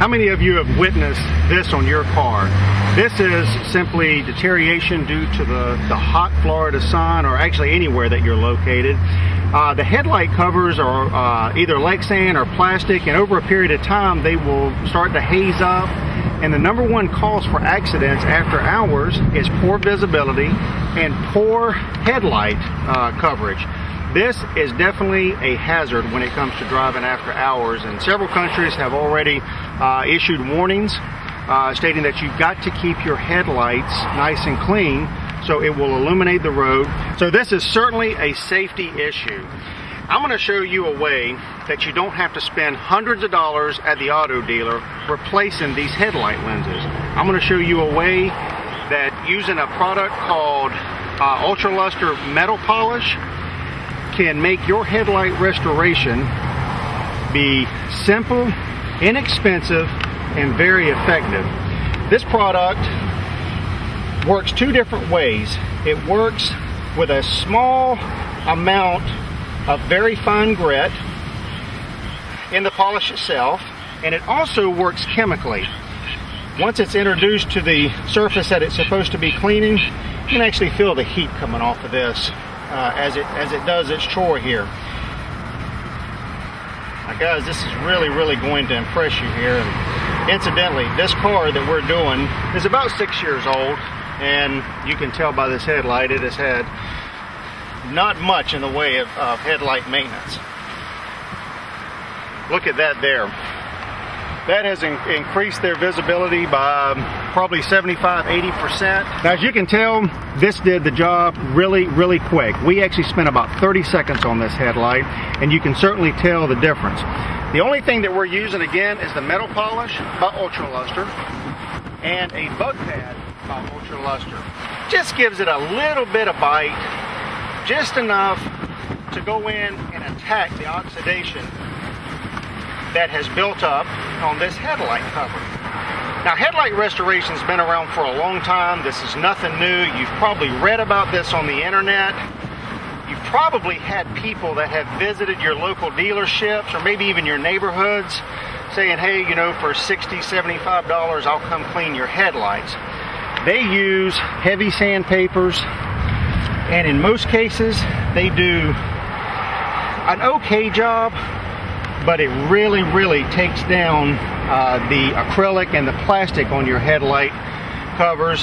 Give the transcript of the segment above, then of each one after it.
many of you have witnessed this on your car? This is simply deterioration due to the hot Florida sun, or actually anywhere that you're located. The headlight covers are either Lexan or plastic, and over a period of time they will start to haze up. And the number one cause for accidents after hours is poor visibility and poor headlight coverage. This is definitely a hazard when it comes to driving after hours, and several countries have already issued warnings stating that you've got to keep your headlights nice and clean so it will illuminate the road. So this is certainly a safety issue. I'm going to show you a way that you don't have to spend hundreds of dollars at the auto dealer replacing these headlight lenses. I'm going to show you a way that using a product called Ultraluster metal polish can make your headlight restoration be simple, inexpensive, and very effective. This product works two different ways. It works with a small amount of very fine grit in the polish itself, and it also works chemically. Once it's introduced to the surface that it's supposed to be cleaning, you can actually feel the heat coming off of this as it does its chore here. Now guys, this is really going to impress you here. And incidentally, this car that we're doing is about 6 years old, and you can tell by this headlight it has had not much in the way of headlight maintenance. Look at that there. That has increased their visibility by probably 75–80%. Now, as you can tell, this did the job really quick. We actually spent about 30 seconds on this headlight, and you can certainly tell the difference. The only thing that we're using again is the metal polish by Ultraluster and a bug pad by Ultraluster. Just gives it a little bit of bite, just enough to go in and attack the oxidation that has built up on this headlight cover. Now, headlight restoration has been around for a long time. This is nothing new. You've probably read about this on the internet. You've probably had people that have visited your local dealerships or maybe even your neighborhoods saying, hey, you know, for $60–75 I'll come clean your headlights. They use heavy sandpapers, and in most cases they do an okay job, but it really takes down the acrylic and the plastic on your headlight covers,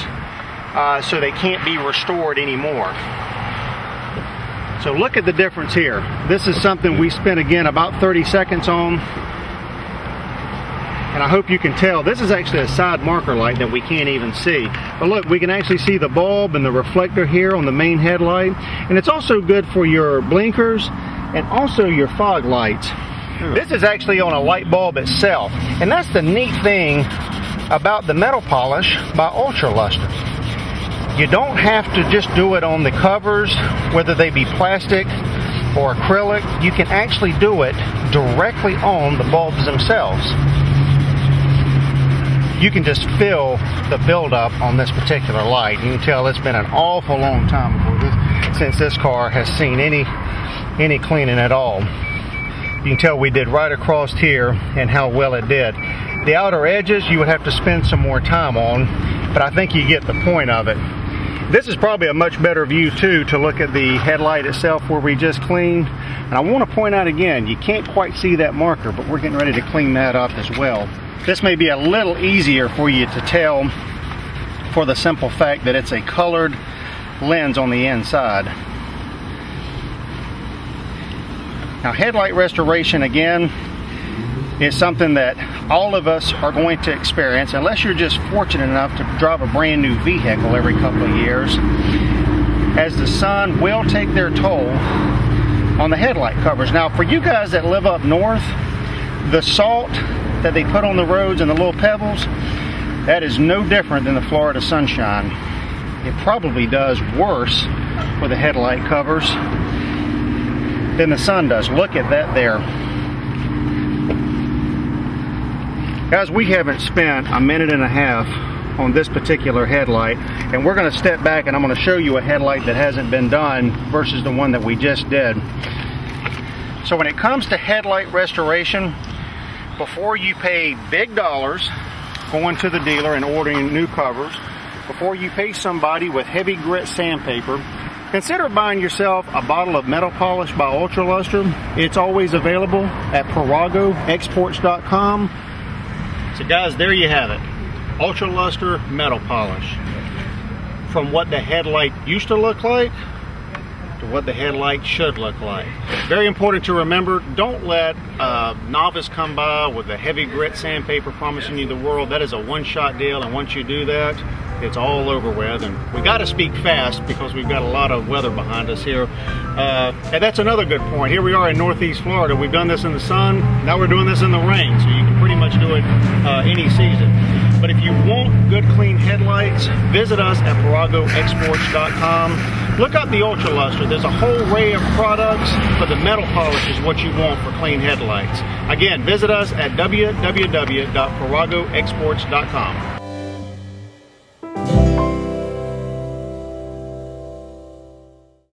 so they can't be restored anymore. So look at the difference here. This is something we spent again about 30 seconds on, and I hope you can tell this is actually a side marker light that we can't even see. But look, we can actually see the bulb and the reflector here on the main headlight, and it's also good for your blinkers and also your fog lights. This is actually on a light bulb itself, and that's the neat thing about the metal polish by Ultraluster. You don't have to just do it on the covers, whether they be plastic or acrylic. You can actually do it directly on the bulbs themselves. You can just feel the buildup on this particular light. You can tell it's been an awful long time since this car has seen any cleaning at all. You can tell we did right across here and how well it did. The outer edges you would have to spend some more time on, but I think you get the point of it. This is probably a much better view too, to look at the headlight itself where we just cleaned. And I want to point out again, you can't quite see that marker, but we're getting ready to clean that up as well. This may be a little easier for you to tell for the simple fact that it's a colored lens on the inside. Now, headlight restoration, again, is something that all of us are going to experience, unless you're just fortunate enough to drive a brand new vehicle every couple of years, as the sun will take their toll on the headlight covers. Now, for you guys that live up north, the salt that they put on the roads and the little pebbles, that is no different than the Florida sunshine. It probably does worse for the headlight covers than the sun does. Look at that there. Guys, we haven't spent a minute and a half on this particular headlight, and we're going to step back and I'm going to show you a headlight that hasn't been done versus the one that we just did. So when it comes to headlight restoration, before you pay big dollars going to the dealer and ordering new covers, before you pay somebody with heavy grit sandpaper, consider buying yourself a bottle of metal polish by Ultraluster. It's always available at ParagoExports.com. So guys, there you have it. Ultraluster metal polish. From what the headlight used to look like to what the headlight should look like. Very important to remember, don't let a novice come by with a heavy grit sandpaper promising you the world. That is a one-shot deal, and once you do that, it's all over with. And we got to speak fast because we've got a lot of weather behind us here. And that's another good point. Here we are in Northeast Florida. We've done this in the sun. Now we're doing this in the rain, so you can pretty much do it any season. But if you want good, clean headlights, visit us at ParagoExports.com. Look up the Ultraluster. There's a whole array of products, but the metal polish is what you want for clean headlights. Again, visit us at www.ParagoExports.com.